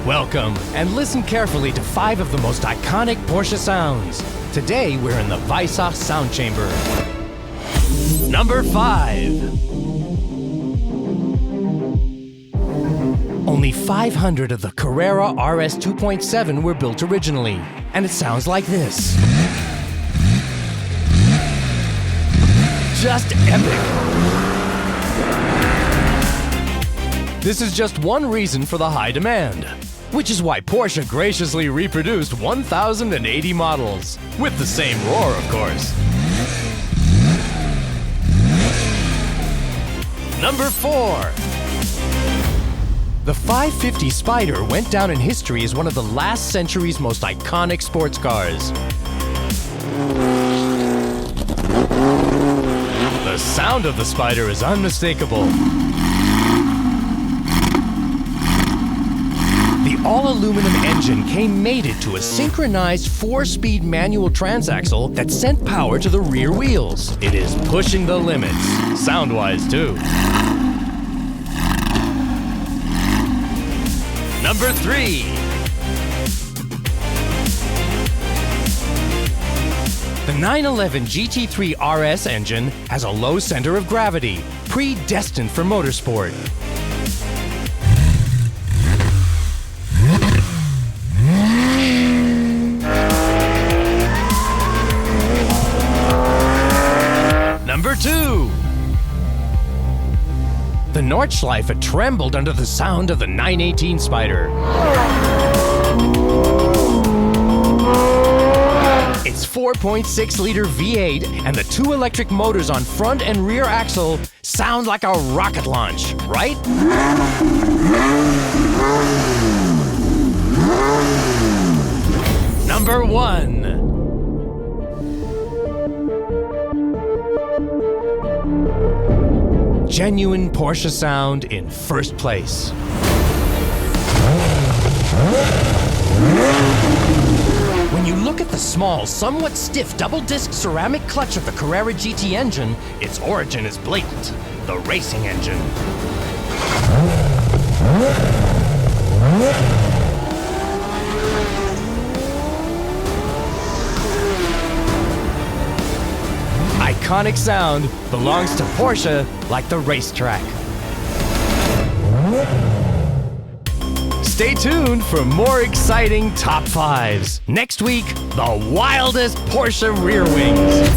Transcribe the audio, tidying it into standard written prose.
Welcome, and listen carefully to 5 of the most iconic Porsche sounds. Today, we're in the Weissach sound chamber. Number 5. Only 500 of the Carrera RS 2.7 were built originally, and it sounds like this. Just epic. This is just one reason for the high demand, which is why Porsche graciously reproduced 1,080 models, with the same roar, of course. Number 4. The 550 Spyder went down in history as one of the last century's most iconic sports cars. The sound of the Spyder is unmistakable. The all-aluminum engine came mated to a synchronized 4-speed manual transaxle that sent power to the rear wheels. It is pushing the limits, sound-wise too. Number 3. The 911 GT3 RS engine has a low center of gravity, predestined for motorsport. Number 2. The Nordschleife trembled under the sound of the 918 Spyder. Its 4.6-liter V8 and the 2 electric motors on front and rear axle sound like a rocket launch, right? Number 1. Genuine Porsche sound in first place. When you look at the small, somewhat stiff double-disc ceramic clutch of the Carrera GT engine, its origin is blatant: the racing engine. Iconic sound belongs to Porsche like the racetrack. Stay tuned for more exciting top 5s. Next week, the wildest Porsche rear wings.